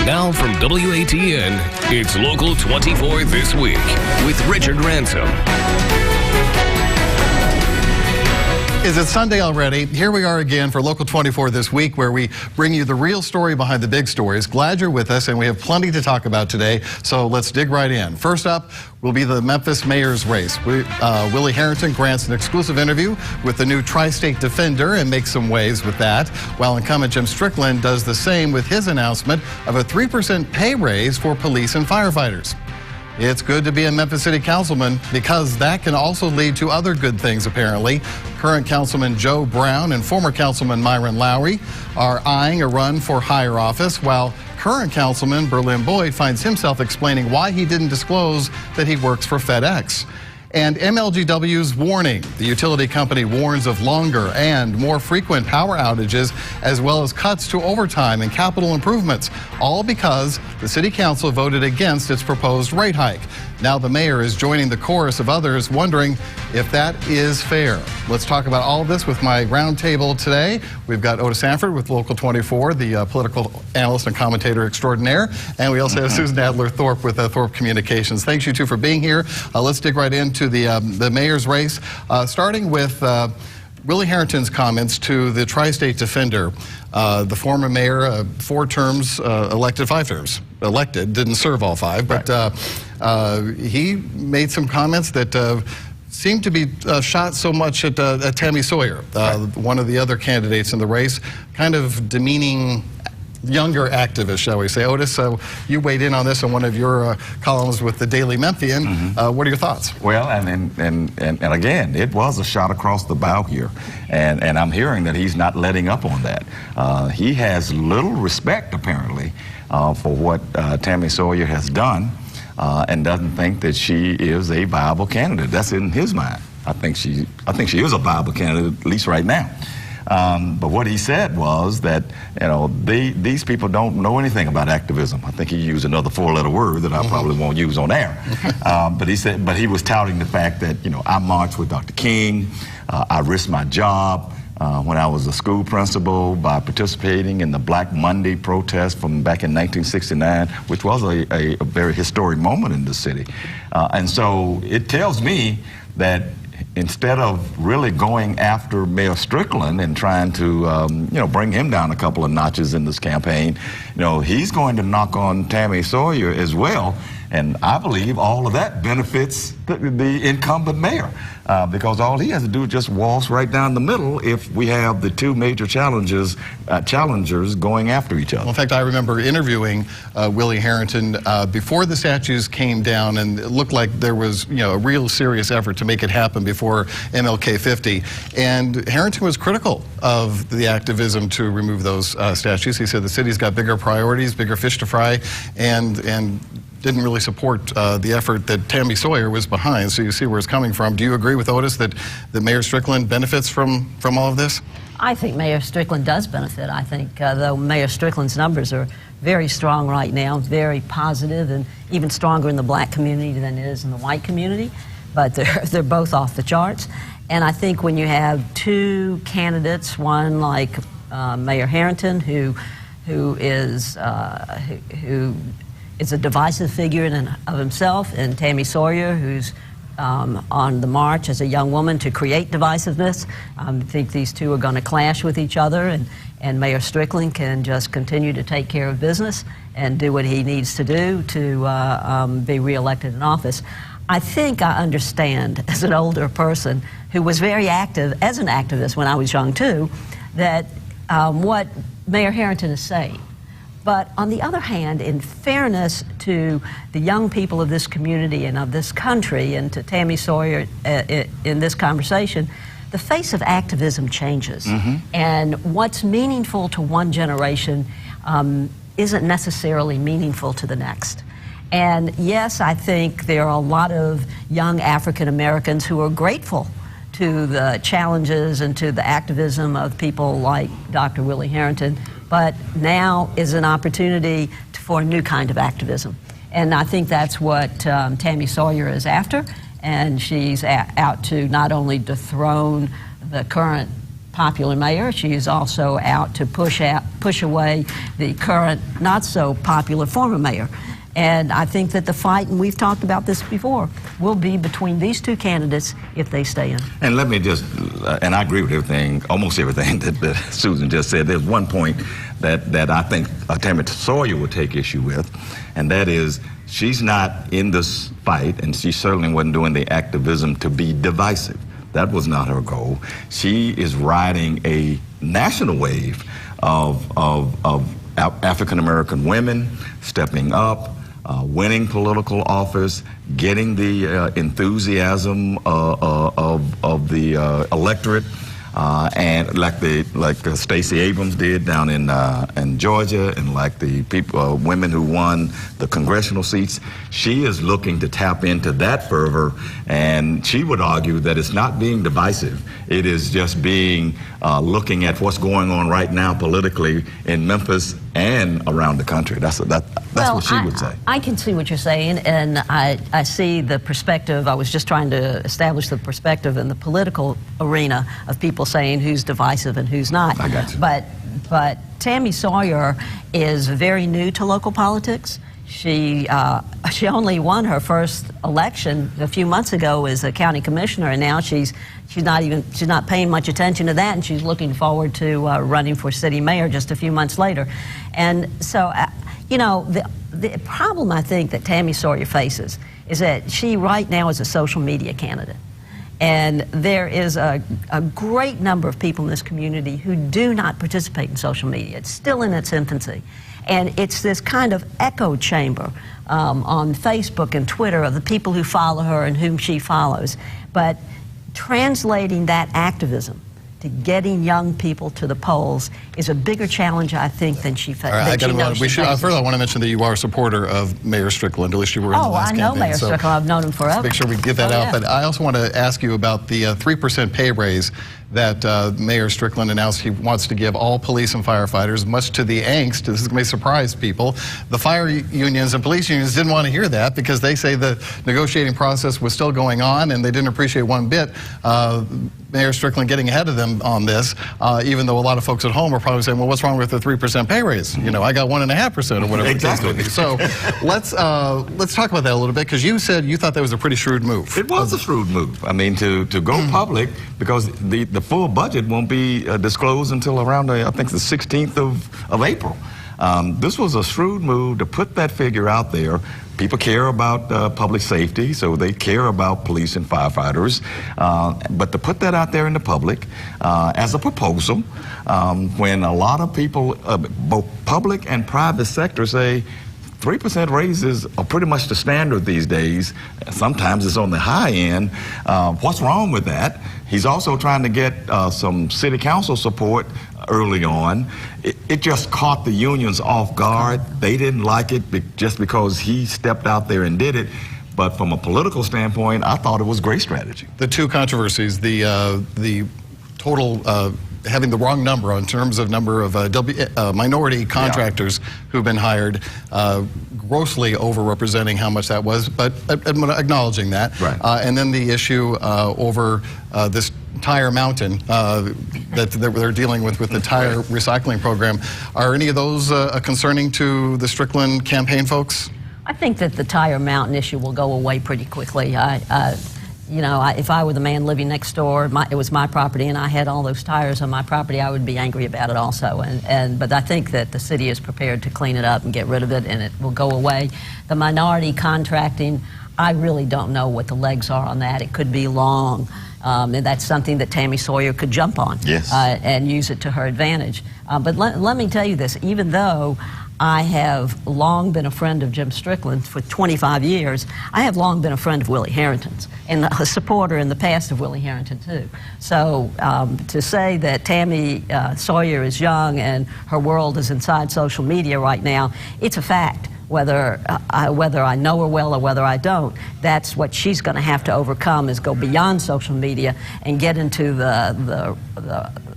Now from WATN, it's Local 24 This Week with Richard Ransom. Is it Sunday already? Here we are again for Local 24 This Week, where we bring you the real story behind the big stories. Glad you're with us, and we have plenty to talk about today, so let's dig right in. First up will be the Memphis mayor's race. Willie Harrington grants an exclusive interview with the new Tri-State Defender and makes some waves with that, while incumbent Jim Strickland does the same with his announcement of a 3% pay raise for police and firefighters. It's good to be a Memphis City Councilman because that can also lead to other good things, apparently. Current Councilman Joe Brown and former Councilman Myron Lowry are eyeing a run for higher office, while current Councilman Berlin Boyd finds himself explaining why he didn't disclose that he works for FedEx. And MLGW's warning. The utility company warns of longer and more frequent power outages, as well as cuts to overtime and capital improvements, all because the City Council voted against its proposed rate hike. Now the mayor is joining the chorus of others wondering if that is fair. Let's talk about all of this with my roundtable today. We've got Otis Harrington with Local 24, the political analyst and commentator extraordinaire. And we also have Susan Adler-Thorpe with Thorpe Communications. Thanks, you two, for being here. Let's dig right into the mayor's race, starting with Willie Harrington's comments to the Tri-State Defender. The former mayor, 4 terms, elected 5 terms. Elected, didn't serve all 5, but he made some comments that seemed to be shot so much at Tammy Sawyer, one of the other candidates in the race, kind of demeaning younger activists, shall we say. Otis, you weighed in on this in one of your columns with the Daily Memphian. What are your thoughts? Well, and again, it was a shot across the bow here, and I'm hearing that he's not letting up on that. He has little respect, apparently, for what Tammy Sawyer has done, and doesn't think that she is a viable candidate. That's in his mind. I think she is a viable candidate, at least right now. But what he said was that, you know, these people don't know anything about activism. I think he used another 4-letter word that I probably won't use on air. But he was touting the fact that, you know, I marched with Dr. King. I risked my job when I was a school principal by participating in the Black Monday protest from back in 1969, which was a very historic moment in the city. And so it tells me that instead of really going after Mayor Strickland and trying to, you know, bring him down a couple of notches in this campaign, you know, he's going to knock on Tammy Sawyer as well. And I believe all of that benefits the incumbent mayor, because all he has to do is just waltz right down the middle if we have the 2 major challengers going after each other. Well, in fact, I remember interviewing Willie Harrington before the statues came down, and it looked like there was, you know, a real serious effort to make it happen before MLK 50. And Harrington was critical of the activism to remove those statues. He said the city's got bigger priorities, bigger fish to fry, and didn't really support the effort that Tammy Sawyer was behind. So you see where it's coming from. Do you agree with Otis that Mayor Strickland benefits from all of this? I think Mayor Strickland does benefit. I think though Mayor Strickland's numbers are very strong right now, very positive, and even stronger in the black community than it is in the white community. But they're both off the charts. And I think when you have 2 candidates, one like Mayor Harrington, who is a divisive figure in and of himself, and Tammy Sawyer, who's on the march as a young woman to create divisiveness. I think these 2 are going to clash with each other, and Mayor Strickland can just continue to take care of business and do what he needs to do to be reelected in office. I think I understand, as an older person who was very active as an activist when I was young too, that what Mayor Harrington is saying. But on the other hand, in fairness to the young people of this community and of this country, and to Tammy Sawyer in this conversation, the face of activism changes. And what's meaningful to one generation isn't necessarily meaningful to the next. And yes, I think there are a lot of young African Americans who are grateful to the challenges and to the activism of people like Dr. Willie Harrington, but now is an opportunity for a new kind of activism. And I think that's what Tammy Sawyer is after, and she's out to not only dethrone the current popular mayor. She is also out to push away the current not so popular former mayor. And I think that the fight, and we've talked about this before, will be between these two candidates if they stay in. And let me just, and I agree with everything, almost everything that Susan just said. There's one point that I think Tammy Sawyer would take issue with, and that is she's not in this fight, and she certainly wasn't doing the activism to be divisive. That was not her goal. She is riding a national wave of African-American women stepping up, winning political office, getting the enthusiasm of the electorate, and like Stacey Abrams did down in Georgia, and like the people, women who won the congressional seats. She is looking to tap into that fervor, and she would argue that it's not being divisive. It is just being looking at what's going on right now politically in Memphis and around the country. That's what she would say. I can see what you're saying, and I see the perspective. I was just trying to establish the perspective in the political arena of people saying who's divisive and who's not. I got you. But Tammy Sawyer is very new to local politics. She only won her first election a few months ago as a county commissioner, and now she's not paying much attention to that, and she's looking forward to running for city mayor just a few months later. And so, you know, the problem I think that Tammy Sawyer faces is that she right now is a social media candidate. And there is a great number of people in this community who do not participate in social media. It's still in its infancy. And it's this kind of echo chamber on Facebook and Twitter of the people who follow her and whom she follows. But translating that activism to getting young people to the polls is a bigger challenge, I think, than she faces. First, I want to mention that you are a supporter of Mayor Strickland. At least you were in the last campaign. I know Mayor Strickland. I've known him forever. Make sure we get that out. But I also want to ask you about the 3% pay raise that Mayor Strickland announced he wants to give all police and firefighters, much to the angst. This may surprise people. The fire unions and police unions didn't want to hear that because they say the negotiating process was still going on and they didn't appreciate one bit Mayor Strickland getting ahead of them on this, even though a lot of folks at home are probably saying, well, what's wrong with the 3% pay raise? You know, I got 1.5% or whatever. Exactly. So let's talk about that a little bit, because you said you thought that was a pretty shrewd move. It was a shrewd move. I mean, to go public, because the full budget won't be disclosed until around, I think, the 16th of April. This was a shrewd move to put that figure out there. People care about public safety, so they care about police and firefighters. But to put that out there in the public as a proposal, when a lot of people, both public and private sector, say 3% raises are pretty much the standard these days. Sometimes it's on the high end. What's wrong with that? He's also trying to get some city council support early on. It just caught the unions off guard. They didn't like it just because he stepped out there and did it. But from a political standpoint, I thought it was great strategy. The two controversies, the total having the wrong number in terms of number of minority contractors who've been hired, grossly overrepresenting how much that was, but acknowledging that. Right. And then the issue over this tire mountain that they're dealing with the tire recycling program. Are any of those concerning to the Strickland campaign folks? I think that the tire mountain issue will go away pretty quickly. You know, if I were the man living next door, it was my property, and I had all those tires on my property, I would be angry about it also. But I think that the city is prepared to clean it up and get rid of it, and it will go away. The minority contracting, I really don't know what the legs are on that. It could be long, and that's something that Tammy Sawyer could jump on and use it to her advantage. But let me tell you this, even though I have long been a friend of Jim Strickland for 25 years. I have long been a friend of Willie Harrington's and a supporter in the past of Willie Harrington, too. So to say that Tammy Sawyer is young and her world is inside social media right now, it's a fact. Whether I know her well or whether I don't, that's what she's going to have to overcome, is go beyond social media and get into the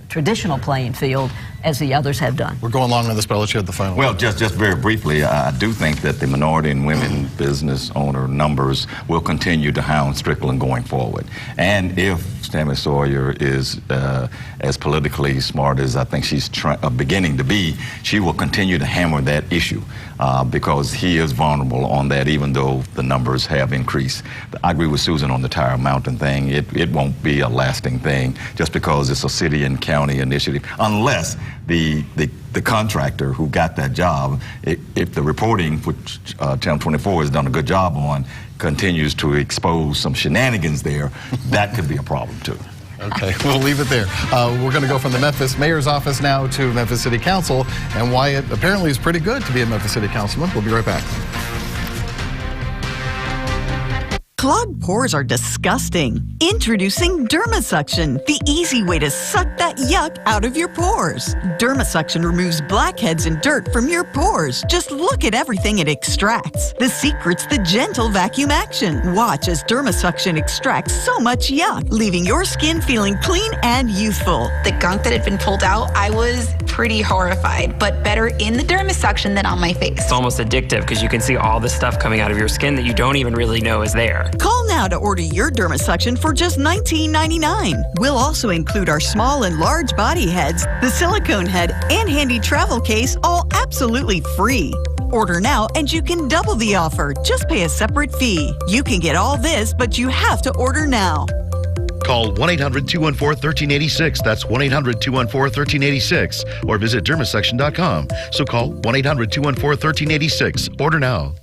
traditional playing field as the others have done. We're going long on this, but I'll let you have the final. Well, just very briefly, I do think that the minority and women business owner numbers will continue to hound Strickland going forward. And if Tammy Sawyer is as politically smart as I think she's beginning to be, she will continue to hammer that issue because he is vulnerable on that, even though the numbers have increased. I agree with Susan on the Tire Mountain thing. It won't be a lasting thing just because it's a city and county initiative, unless the contractor who got that job, if the reporting, which Channel 24 has done a good job on, continues to expose some shenanigans there, that could be a problem too. Okay, we'll leave it there. We're going to go from the Memphis Mayor's office now to Memphis City Council, and why it apparently is pretty good to be a Memphis City Councilman. We'll be right back. Clogged pores are disgusting. Introducing Dermasuction, the easy way to suck that yuck out of your pores. Dermasuction removes blackheads and dirt from your pores. Just look at everything it extracts. The secret's the gentle vacuum action. Watch as Dermasuction extracts so much yuck, leaving your skin feeling clean and youthful. The gunk that had been pulled out, I was pretty horrified, but better in the Dermasuction than on my face. It's almost addictive because you can see all the stuff coming out of your skin that you don't even really know is there. Call now to order your Dermasuction for just $19.99. We'll also include our small and large body heads, the silicone head, and handy travel case, all absolutely free. Order now and you can double the offer. Just pay a separate fee. You can get all this, but you have to order now. Call 1-800-214-1386. That's 1-800-214-1386. Or visit dermasuction.com. So call 1-800-214-1386. Order now.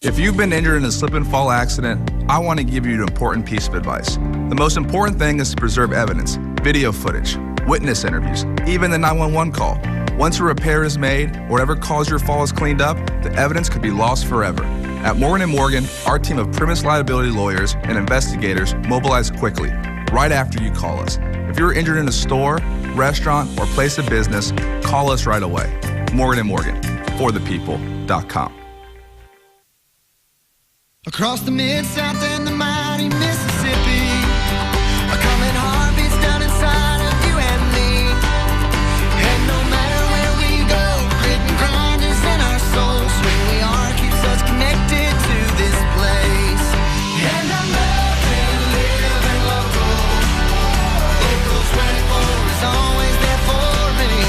If you've been injured in a slip and fall accident, I want to give you an important piece of advice. The most important thing is to preserve evidence, video footage, witness interviews, even the 911 call. Once a repair is made, or whatever caused your fall is cleaned up, the evidence could be lost forever. At Morgan & Morgan, our team of premise liability lawyers and investigators mobilize quickly, right after you call us. If you're injured in a store, restaurant, or place of business, call us right away. Morgan & Morgan, forthepeople.com. Across the Mid-South and the mighty Mississippi, a common heartbeat's down inside of you and me. And no matter where we go, grit and grind is in our souls. Where we are keeps us connected to this place. And I'm loving, living local. Local 24 is always there for me.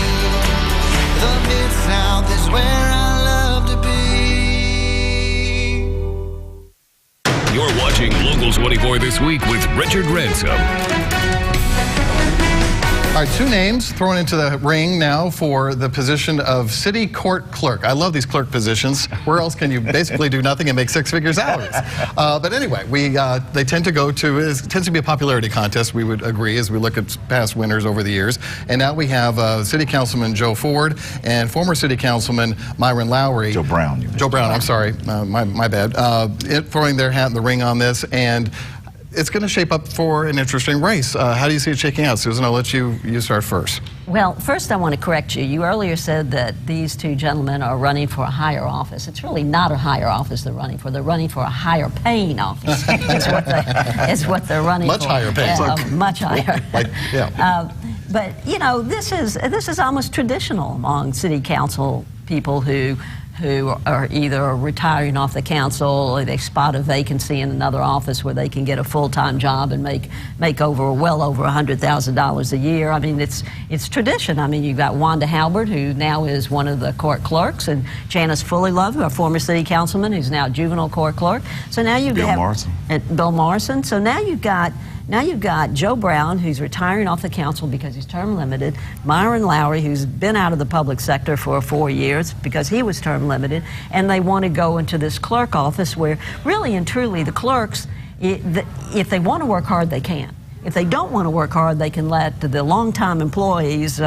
The Mid-South is where I love to be. You're watching Local 24 This Week with Richard Ransom. All right, two names thrown into the ring now for the position of city court clerk. I love these clerk positions. Where else can you basically do nothing and make six-figure salaries? But anyway, they tend to go to, it tends to be a popularity contest, we would agree, as we look at past winners over the years. And now we have City Councilman Joe Ford and former City Councilman Myron Lowry. Joe Brown. Joe Brown, I'm sorry, my bad. Throwing their hat in the ring on this, and it's going to shape up for an interesting race. How do you see it shaking out? Susan, I'll let you start first. Well, first I want to correct you. You earlier said that these two gentlemen are running for a higher office. It's really not a higher office they're running for. They're running for a higher paying office. is what they're running much for. Higher paying. Much higher. Yeah. But, you know, this is almost traditional among city council people who are either retiring off the council or they spot a vacancy in another office where they can get a full-time job and make well over $100,000 a year. I mean, it's tradition. I mean, you've got Wanda Halbert, who now is one of the court clerks, and Janice Fullylove, our former city councilman, who's now juvenile court clerk. So now you Bill Morrison. Bill Morrison. So now you've got Joe Brown, who's retiring off the council because he's term limited, Myron Lowry, who's been out of the public sector for 4 years because he was term limited, and they want to go into this clerk office where really and truly the clerks, if they want to work hard, they can. If they don't want to work hard, they can let the longtime employees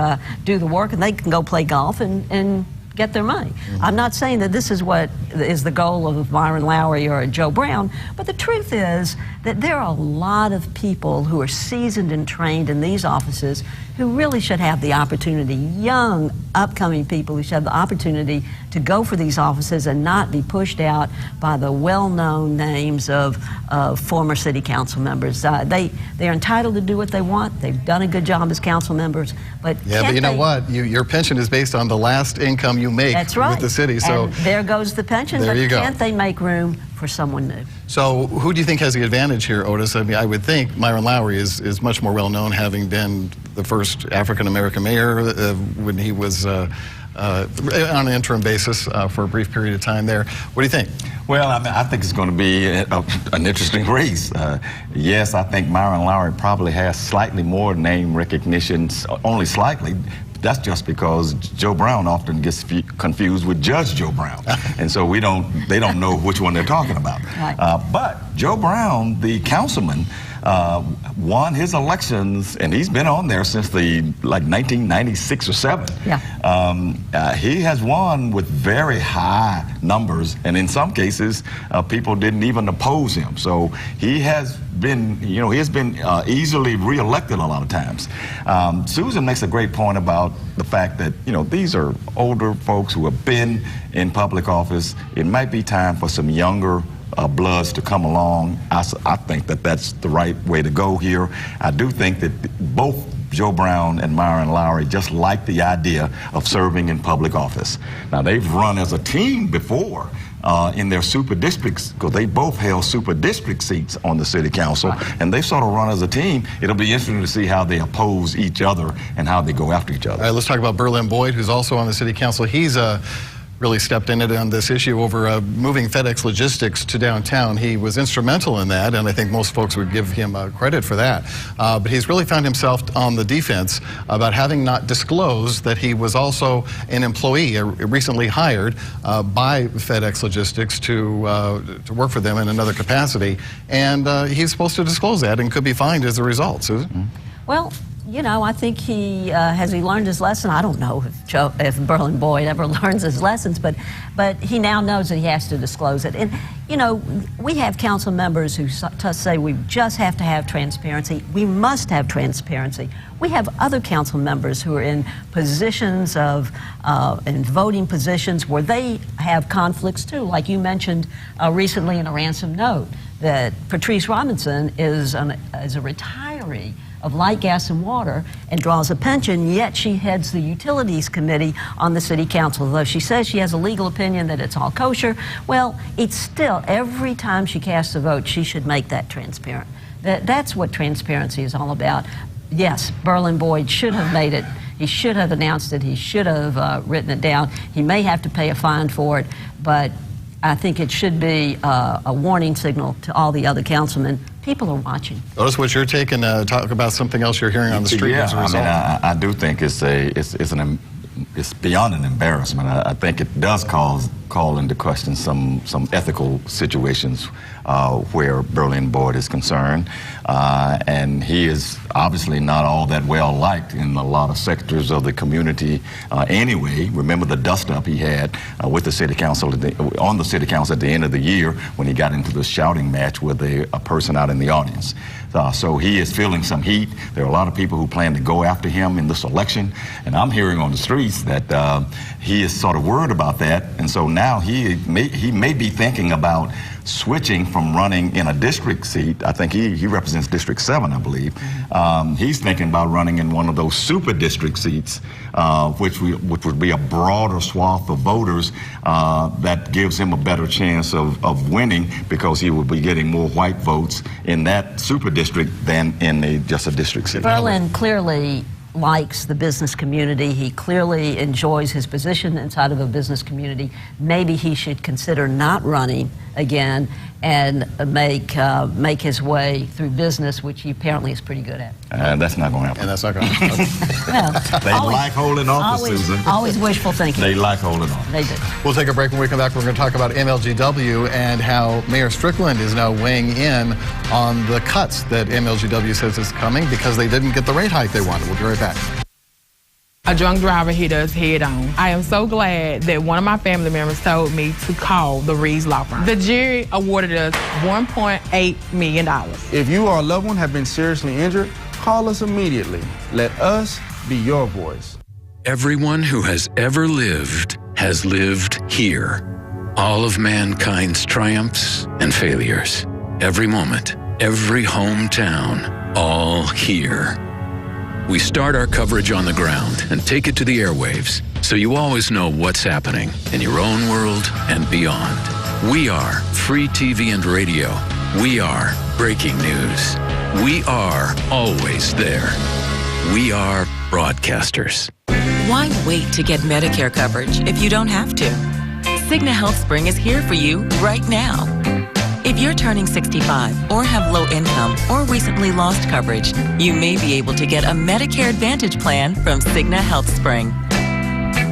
do the work, and they can go play golf and get their money. I'm not saying that this is what is the goal of Myron Lowry or Joe Brown. But the truth is that there are a lot of people who are seasoned and trained in these offices who really should have the opportunity, young, upcoming people who should have the opportunity to go for these offices and not be pushed out by the well-known names of former city council members. They're entitled to do what they want. They've done a good job as council members, but yeah, but you know what? Your pension is based on the last income you make with the city. So and there goes the pension. There but you go. Can't they make room for someone new? So who do you think has the advantage here, Otis? I mean, I would think Myron Lowry is much more well known, having been the first African-American mayor when he was on an interim basis for a brief period of time there. What do you think? Well, I mean, I think it's going to be an interesting race. Yes, I think Myron Lowry probably has slightly more name recognition, only slightly. That's just because Joe Brown often gets confused with Judge Joe Brown, and so they don't know which one they're talking about. Right. But Joe Brown, the councilman, won his elections, and he's been on there since the 1996 or 7. Yeah. He has won with very high numbers, and in some cases, people didn't even oppose him. So he has been, he has been easily reelected a lot of times. Susan makes a great point about the fact that, these are older folks who have been in public office. It might be time for some younger bloods to come along. I think that that's the right way to go here. I do think that both Joe Brown and Myron Lowry just like the idea of serving in public office. Now, they've run as a team before in their super districts, because they both held super district seats on the city council, and they sort of run as a team. It'll be interesting to see how they oppose each other and how they go after each other. All right, let's talk about Berlin Boyd, who's also on the city council. He's really stepped in it on this issue over moving FedEx Logistics to downtown. He was instrumental in that, and I think most folks would give him credit for that. But he's really found himself on the defense about having not disclosed that he was also an employee, recently hired by FedEx Logistics to work for them in another capacity. And he's supposed to disclose that and could be fined as a result. Susan? Well, I think has he learned his lesson? I don't know if Berlin Boyd ever learns his lessons, but he now knows that he has to disclose it. And, we have council members who say we just have to have transparency. We must have transparency. We have other council members who are in positions in voting positions where they have conflicts too. Like you mentioned recently in a ransom note that Patrice Robinson is a retiree of light, gas, and water and draws a pension, yet she heads the Utilities Committee on the City Council. Though she says she has a legal opinion that it's all kosher, well, it's still, every time she casts a vote, she should make that transparent. That's what transparency is all about. Yes, Berlin Boyd should have made it. He should have announced it. He should have written it down. He may have to pay a fine for it, but I think it should be a warning signal to all the other councilmen. People are watching. Otis, what's your take, and talk about something else you're hearing on the street as a result? I do think it's beyond an embarrassment. I think it does call into question some ethical situations where Berlin Boyd is concerned, and he is obviously not all that well liked in a lot of sectors of the community anyway. Remember the dust-up he had with the city council on the city council at the end of the year when he got into the shouting match with a person out in the audience. So he is feeling some heat. There are a lot of people who plan to go after him in this election, and I'm hearing on the streets that he is sort of worried about that, and so now he may be thinking about switching from running in a district seat. I think he represents District 7, I believe. He's thinking about running in one of those super district seats, which would be a broader swath of voters that gives him a better chance of winning, because he will be getting more white votes in that super district than in just a district seat. Berlin clearly likes the business community. He clearly enjoys his position inside of a business community. Maybe he should consider not running again and make his way through business, which he apparently is pretty good at. That's not going to happen. And that's not going to happen. They like holding office, Susan. Always wishful thinking. They like holding office. They do. We'll take a break. When we come back, we're going to talk about MLGW and how Mayor Strickland is now weighing in on the cuts that MLGW says is coming because they didn't get the rate hike they wanted. We'll be right back. A drunk driver hit us head on. I am so glad that one of my family members told me to call the Reeves Law Firm. The jury awarded us $1.8 million. If you or a loved one have been seriously injured, call us immediately. Let us be your voice. Everyone who has ever lived has lived here. All of mankind's triumphs and failures. Every moment, every hometown, all here. We start our coverage on the ground and take it to the airwaves, so you always know what's happening in your own world and beyond. We are free TV and radio. We are breaking news. We are always there. We are broadcasters. Why wait to get Medicare coverage if you don't have to? Cigna Health Spring is here for you right now. If you're turning 65 or have low income or recently lost coverage, you may be able to get a Medicare Advantage plan from Cigna Health Spring.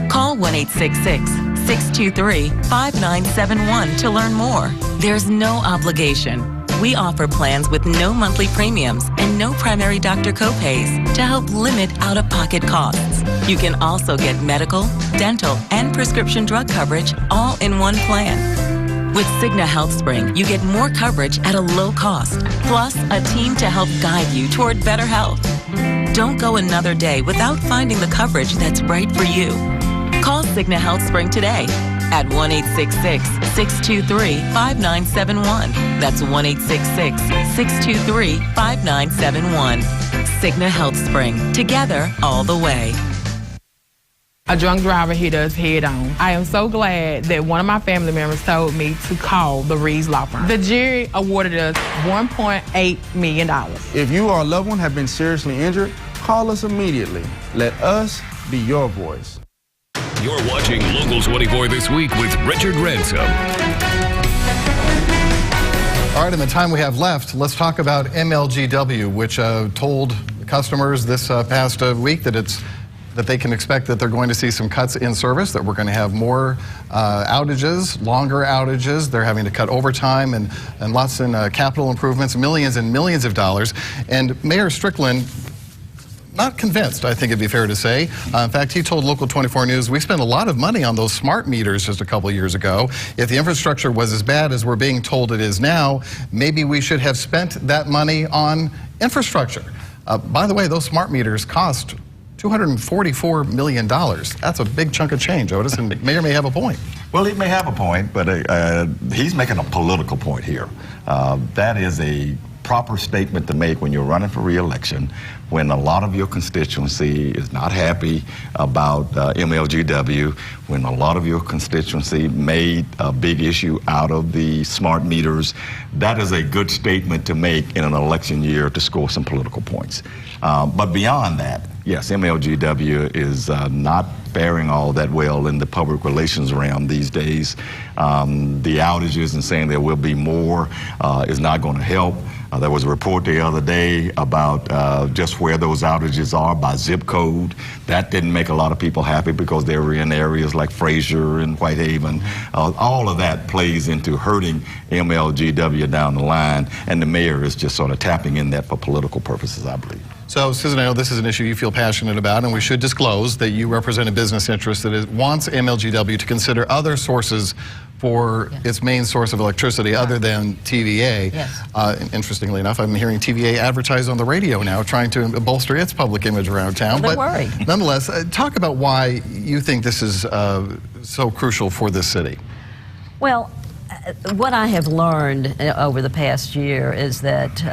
Call 1-866-623-5971 to learn more. There's no obligation. We offer plans with no monthly premiums and no primary doctor copays to help limit out-of-pocket costs. You can also get medical, dental, and prescription drug coverage all in one plan. With Cigna Health Spring, you get more coverage at a low cost, plus a team to help guide you toward better health. Don't go another day without finding the coverage that's right for you. Call Cigna Health Spring today at 1-866-623-5971. That's 1-866-623-5971. Cigna Health Spring. Together all the way. A drunk driver hit us head on. I am so glad that one of my family members told me to call the Reeves Law Firm. The jury awarded us $1.8 million. If you or a loved one have been seriously injured, call us immediately. Let us be your voice. You're watching Local 24 This Week with Richard Ransom. All right, in the time we have left, let's talk about MLGW, which told customers this past week that they can expect that they're going to see some cuts in service, that we're going to have more outages, longer outages. They're having to cut overtime and lots in capital improvements, millions and millions of dollars. And Mayor Strickland, not convinced, I think it'd be fair to say. In fact, he told Local 24 News, we spent a lot of money on those smart meters just a couple years ago. If the infrastructure was as bad as we're being told it is now, maybe we should have spent that money on infrastructure. By the way, those smart meters cost $244 million. That's a big chunk of change, Otis, and Mayor may have a point. Well, he may have a point, but he's making a political point here. That is a proper statement to make when you're running for re-election, when a lot of your constituency is not happy about MLGW, when a lot of your constituency made a big issue out of the smart meters. That is a good statement to make in an election year to score some political points. But beyond that, yes, MLGW is not faring all that well in the public relations realm these days. The outages and saying there will be more is not going to help. There was a report the other day about just where those outages are by zip code. That didn't make a lot of people happy because they were in areas like Fraser and Whitehaven. All of that plays into hurting MLGW down the line, and the mayor is just sort of tapping in that for political purposes, I believe. So, Susan, I know this is an issue you feel passionate about, and we should disclose that you represent a business interest that wants MLGW to consider other sources for its main source of electricity other than TVA. Yes. Interestingly enough, I'm hearing TVA advertise on the radio now, trying to bolster its public image around town. Well, but worried. Nonetheless, talk about why you think this is so crucial for this city. Well, what I have learned over the past year is that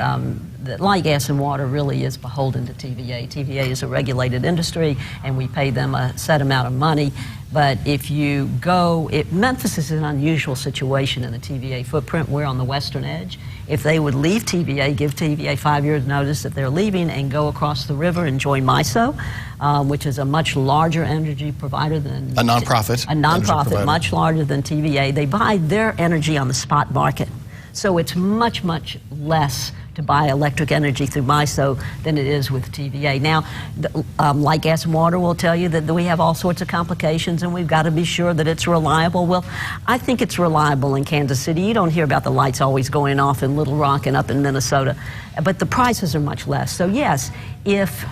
that light, gas, and water really is beholden to TVA. TVA is a regulated industry, and we pay them a set amount of money. But if you go, Memphis is an unusual situation in the TVA footprint. We're on the western edge. If they would leave TVA, give TVA 5 years notice that they're leaving, and go across the river and join MISO, which is a much larger energy provider than... A nonprofit. A nonprofit, much larger than TVA. They buy their energy on the spot market. So it's much, much less to buy electric energy through MISO than it is with TVA. Now, light, gas, and water will tell you that we have all sorts of complications, and we've got to be sure that it's reliable. Well, I think it's reliable in Kansas City. You don't hear about the lights always going off in Little Rock and up in Minnesota, but the prices are much less. So yes, if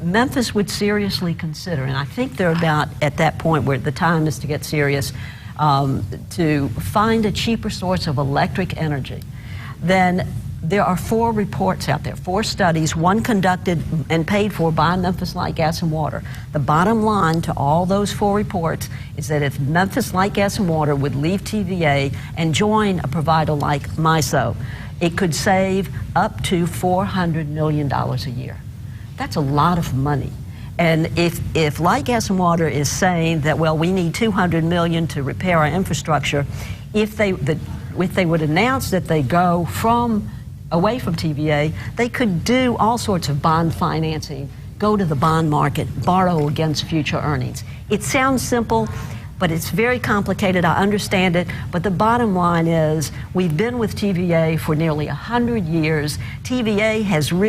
Memphis would seriously consider, and I think they're about at that point where the time is to get serious, to find a cheaper source of electric energy, then there are 4 reports out there, 4 studies, one conducted and paid for by Memphis Light, Gas and Water. The bottom line to all those 4 reports is that if Memphis Light, Gas and Water would leave TVA and join a provider like MISO, it could save up to $400 million a year. That's a lot of money. And if Light, Gas and Water is saying that, well, we need $200 million to repair our infrastructure, if they would announce that they go away from TVA, they could do all sorts of bond financing, go to the bond market, borrow against future earnings. It sounds simple, but it's very complicated. I understand it, but the bottom line is we've been with TVA for nearly 100 years. TVA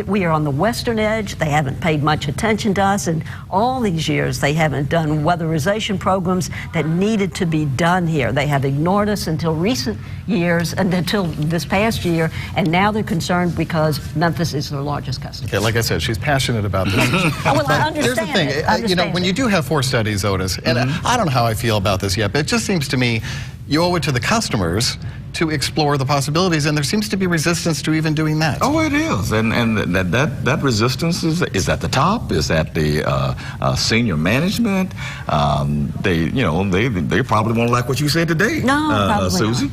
we are on the western edge. They haven't paid much attention to us, and all these years they haven't done weatherization programs that needed to be done here. They have ignored us until recent years, and until this past year, and now they're concerned because Memphis is their largest customer. Okay, like I said, she's passionate about this. Well, I understand. Here's the thing, when you do have 4 studies, Otis, and I don't know how I feel about this yet, but it just seems to me you owe it to the customers to explore the possibilities, and there seems to be resistance to even doing that. Oh, it is, and that resistance is at the top, is at the senior management. They probably won't like what you said today, Susan.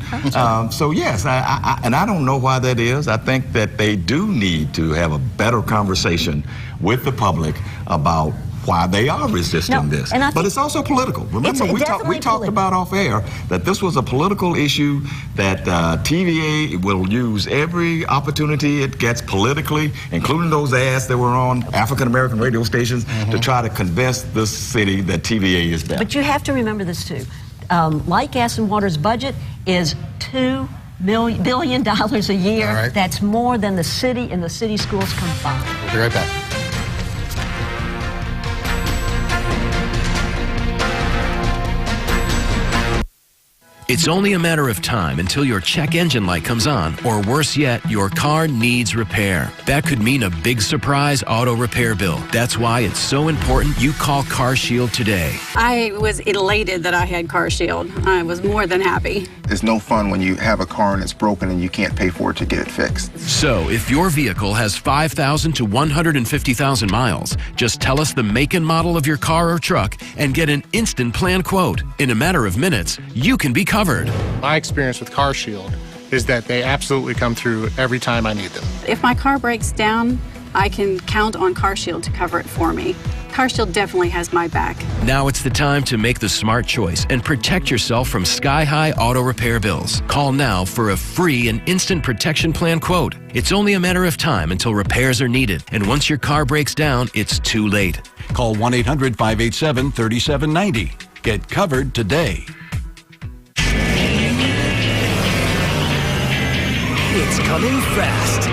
So yes, I don't know why that is. I think that they do need to have a better conversation with the public about why they are resisting this. But it's also political. Remember, we talked about off air that this was a political issue, that TVA will use every opportunity it gets politically, including those ads that were on African-American radio stations, to try to convince this city that TVA is better. But you have to remember this too. Light, Gas and Water's budget is $2 billion a year. All right. That's more than the city and the city schools combined. We'll be right back. It's only a matter of time until your check engine light comes on, or worse yet, your car needs repair. That could mean a big surprise auto repair bill. That's why it's so important you call CarShield today. I was elated that I had CarShield. I was more than happy. It's no fun when you have a car and it's broken and you can't pay for it to get it fixed. So, if your vehicle has 5,000 to 150,000 miles, just tell us the make and model of your car or truck and get an instant plan quote. In a matter of minutes, you can be covered. My experience with CarShield is that they absolutely come through every time I need them. If my car breaks down, I can count on CarShield to cover it for me. CarShield definitely has my back. Now it's the time to make the smart choice and protect yourself from sky-high auto repair bills. Call now for a free and instant protection plan quote. It's only a matter of time until repairs are needed, and once your car breaks down, it's too late. Call 1-800-587-3790. Get covered today. It's coming fast.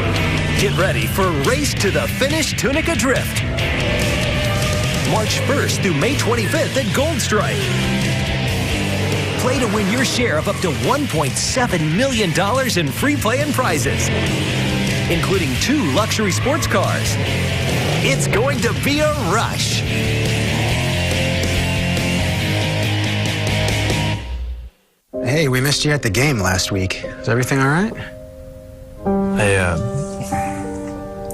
Get ready for Race to the Finish Tunica Drift. March 1st through May 25th at Gold Strike. Play to win your share of up to $1.7 million in free play and prizes, including 2 luxury sports cars. It's going to be a rush. Hey, we missed you at the game last week. Is everything all right? I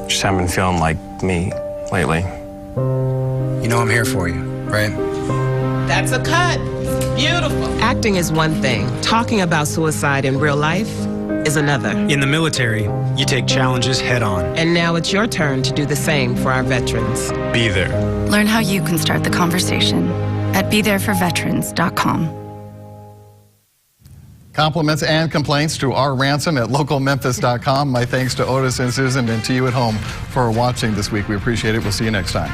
just haven't been feeling like me lately. You know I'm here for you, right? That's a cut. Beautiful. Acting is one thing. Talking about suicide in real life is another. In the military, you take challenges head on. And now it's your turn to do the same for our veterans. Be there. Learn how you can start the conversation at BeThereForVeterans.com. Compliments and complaints to our ransom at localmemphis.com. My thanks to Otis and Susan and to you at home for watching this week. We appreciate it. We'll see you next time.